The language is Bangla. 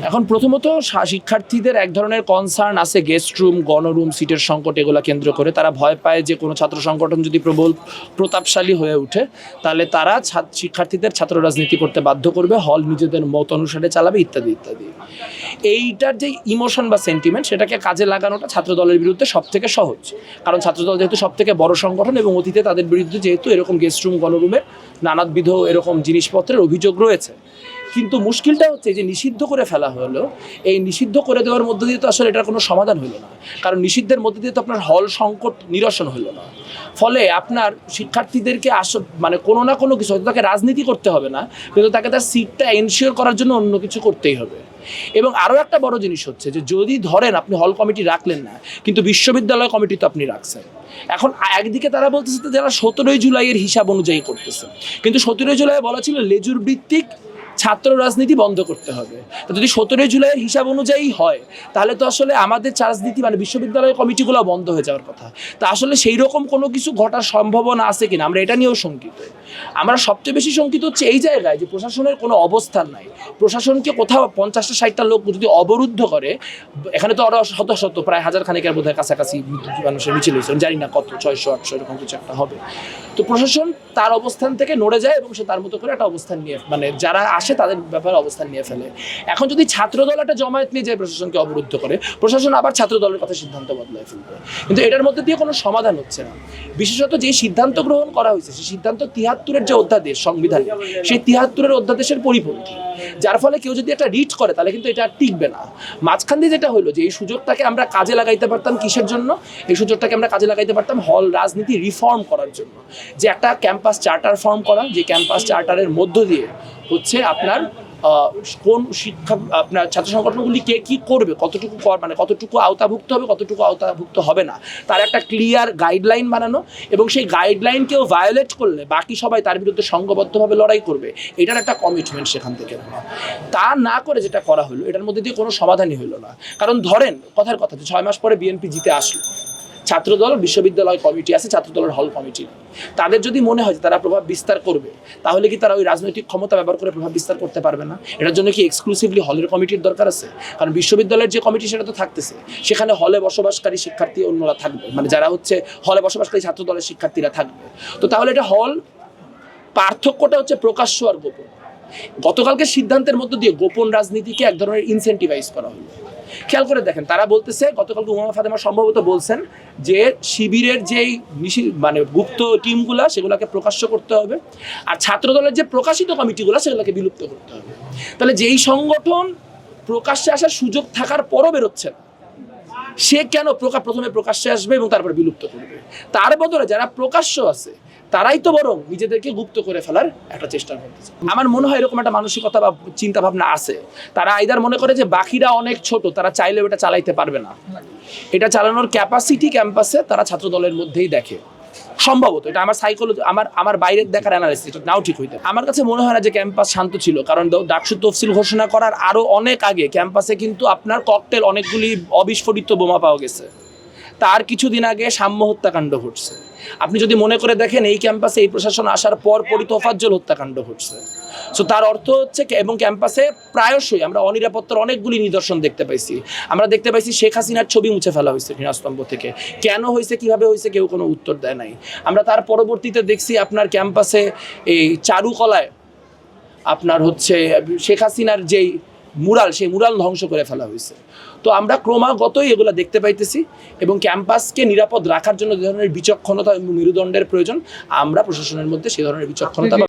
এখন প্রথমত শিক্ষার্থীদের এক ধরনের কনসার্ন আছে গেস্ট রুম, গণরুম, সিটের সংকট, এগুলো কেন্দ্র করে তারা ভয় পায় যে কোনো ছাত্র সংগঠন যদি প্রবল প্রতাপশালী হয়ে ওঠে তাহলে তারা শিক্ষার্থীদের ছাত্র রাজনীতি করতে বাধ্য করবে, হল নিজেদের মত অনুসারে চালাবে ইত্যাদি ইত্যাদি। এইটার যে ইমোশন বা সেন্টিমেন্ট সেটাকে কাজে লাগানোটা ছাত্র দলের বিরুদ্ধে সব থেকে সহজ, কারণ ছাত্রদল যেহেতু সব থেকে বড় সংগঠন এবং অতীতে তাদের বিরুদ্ধে যেহেতু এরকম গেস্ট রুম, গণরুমের নানাবিধ এরকম জিনিসপত্রের অভিযোগ রয়েছে। কিন্তু মুশকিলটা হচ্ছে যে নিষিদ্ধ করে ফেলা হলো, এই নিষিদ্ধ করে দেওয়ার মধ্য দিয়ে তো আসলে এটার কোনো সমাধান হলো না, কারণ নিষিদ্ধের মধ্যে দিয়ে তো আপনার হল সংকট নিরসন হলো না। ফলে আপনার শিক্ষার্থীদেরকে মানে কোনো না কোনো কিছু, হয়তো তাকে রাজনীতি করতে হবে না, কিন্তু তাকে তার সিটটা এনশিওর করার জন্য অন্য কিছু করতেই হবে। এবং আরও একটা বড় জিনিস হচ্ছে যে যদি ধরেন আপনি হল কমিটি রাখলেন না, কিন্তু বিশ্ববিদ্যালয় কমিটি তো আপনি রাখছেন। এখন একদিকে তারা বলতেছে যারা 17ই জুলাইয়ের হিসাব অনুযায়ী করতেছে, কিন্তু 17ই জুলাই বলা ছিল লেজুর ভিত্তিক ছাত্র রাজনীতি বন্ধ করতে হবে। তো যদি 17ই জুলাইয়ের হিসাব অনুযায়ী হয় তাহলে তো আসলে আমাদের রাজনীতি মানে বিশ্ববিদ্যালয় কমিটিগুলো বন্ধ হয়ে যাওয়ার কথা। তা আসলে সেই রকম কোনো কিছু ঘটার সম্ভাবনা আছে কিনা আমরা এটা নিয়েও শঙ্কিত। আমরা সবচেয়ে বেশি শঙ্কিত হচ্ছে এই জায়গায় যে প্রশাসনের কোনো অবস্থান নাই। প্রশাসনকে কোথাও 50টা-60টা লোক যদি অবরুদ্ধ করে, এখানে তো আরও শত প্রায় হাজার খানিকের বোধহয় কাছাকাছি মানুষের মিছিল হয়েছিল, জানি না কত 600-800 এরকম কিছু একটা হবে। তো প্রশাসন তার অবস্থান থেকে নড়ে যায় এবং সে তার মতো করে একটা অবস্থান নিয়ে মানে যারা আসে তাদের ব্যাপারে অবস্থান নিয়ে ফেলে। এখন যদি ছাত্রদল একটা জমায়েত নিয়ে যায় প্রশাসনকে অবরুদ্ধ করে, প্রশাসন আবার ছাত্রদলের কথা সিদ্ধান্ত বদলায় ফেলবে, কিন্তু এটার মধ্যে দিয়ে কোনো সমাধান হচ্ছে না। বিশেষত যে সিদ্ধান্ত গ্রহণ করা হয়েছে সেই সিদ্ধান্ত 73-এর যে অধ্যাদেশ সংবিধানে, সেই 73-এর অধ্যাদেশের পরিপন্থী, যার ফলে কেউ যদি একটা রিট করে তাহলে কিন্তু এটা আর টিকবে না। মাঝখান দিয়ে যেটা হলো যে এই সুযোগটাকে আমরা কাজে লাগাইতে পারতাম কিসের জন্য? এই সুযোগটাকে আমরা কাজে লাগাইতে পারতাম হল রাজনীতি রিফর্ম করার জন্য, যে একটা ক্যাম্পাস চার্টার ফর্ম করা, যে ক্যাম্পাস চার্টারের মধ্য দিয়ে হচ্ছে আপনার কোন শিক্ষা আপনার ছাত্র সংগঠনগুলি কে কী করবে, কতটুকু মানে কতটুকু আওতাভুক্ত হবে, কতটুকু আওতাভুক্ত হবে না, তার একটা ক্লিয়ার গাইডলাইন বানানো, এবং সেই গাইডলাইনকেও ভায়োলেট করলে বাকি সবাই তার বিরুদ্ধে সংঘবদ্ধভাবে লড়াই করবে, এটার একটা কমিটমেন্ট সেখান থেকে নেওয়া। তা না করে যেটা করা হলো এটার মধ্যে দিয়ে কোনো সমাধানই হলো না। কারণ ধরেন কথার কথা যে 6 মাস পরে বিএনপি জিতে আসলো, ছাত্রদল বিশ্ববিদ্যালয় কমিটি আছে, ছাত্রদলের হল কমিটি, তাদের যদি মনে হয় যে তারা প্রভাব বিস্তার করবে তাহলে কি তারা ওই রাজনৈতিক ক্ষমতা ব্যবহার করে প্রভাব বিস্তার করতে পারবে না? এটার জন্য কি এক্সক্লুসিভলি হলের কমিটির দরকার আছে? কারণ বিশ্ববিদ্যালয়ের যে কমিটি সেটা তো থাকতেছে, সেখানে হলে বসবাসকারী শিক্ষার্থী অন্যরা থাকবে, মানে যারা হচ্ছে হলে বসবাসকারী ছাত্রদলের শিক্ষার্থীরা থাকবে। তো তাহলে এটা হল, পার্থক্যটা হচ্ছে প্রকাশ্য আর গোপন। গতকালকে সিদ্ধান্তের মধ্য দিয়ে গোপন রাজনীতিকে এক ধরনের ইনসেন্টিভাইজ করা হলো। খেয়াল করে দেখেন, তারা বলতেছে, গতকালকে উমামা ফাতেমা সম্ভবত বলছেন যে শিবিরের যেই মানে গুপ্ত টিমগুলা সেগুলোকে প্রকাশ্য করতে হবে, আর ছাত্রদলের যে প্রকাশিত কমিটিগুলো সেগুলোকে বিলুপ্ত করতে হবে। তাহলে যেই সংগঠন প্রকাশ্যে আসার সুযোগ থাকার পরও বেরোচ্ছে না, সে কেন প্রথমে প্রকাশ্যে আসবে এবং তারপর বিলুপ্ত করবে? তার বদলে যারা প্রকাশ্য আছে তারাই তো বরং নিজেদেরকে গুপ্ত করে ফেলার একটা চেষ্টা করতেছে। আমার মনে হয় এরকম একটা মানসিকতা বা চিন্তা ভাবনা আছে। তারা আইদার মনে করে যে বাকিরা অনেক ছোট, তারা চাইলেও এটা চালাইতে পারবে না, এটা চালানোর ক্যাপাসিটি ক্যাম্পাসে তারা ছাত্রদলের মধ্যেই দেখে সম্ভবত। এটা আমার সাইকোলজি, আমার বাইরের দেখার অ্যানালিসিস, এটা নাও ঠিক হইতে। আমার কাছে মনে হয় না যে ক্যাম্পাস শান্ত ছিল, কারণ ডাকসু তফসিল ঘোষণা করার আরও অনেক আগে ক্যাম্পাসে কিন্তু আপনার ককটেল, অনেকগুলি অবিস্ফোরিত বোমা পাওয়া গেছে। তার কিছুদিন আগে সাম্য হত্যাকাণ্ড ঘটছে। আপনি যদি মনে করে দেখেন এই ক্যাম্পাসে এই প্রশাসন আসার পরই তোফাজ্জল হত্যাকাণ্ড ঘটছে। সো তার অর্থ হচ্ছে, এবং ক্যাম্পাসে প্রায়শই আমরা অনিরাপত্তার অনেকগুলি নিদর্শন দেখতে পাইছি। আমরা দেখতে পাইছি শেখ হাসিনার ছবি মুছে ফেলা হয়েছে ঘৃণাস্তম্ভ থেকে, কেন হয়েছে, কিভাবে হয়েছে, কেউ কোনো উত্তর দেয় নাই। আমরা তার পরবর্তীতে দেখছি আপনার ক্যাম্পাসে এই চারুকলায় আপনার হচ্ছে শেখ হাসিনার যেই মুরাল, সেই মুরাল ধ্বংস করে ফেলা হয়েছে। তো আমরা ক্রমাগতই এগুলো দেখতে পাইতেছি, এবং ক্যাম্পাসকে নিরাপদ রাখার জন্য যে ধরনের বিচক্ষণতা এবং মেরুদণ্ডের প্রয়োজন, আমরা প্রশাসনের মধ্যে সেই ধরনের বিচক্ষণতা বা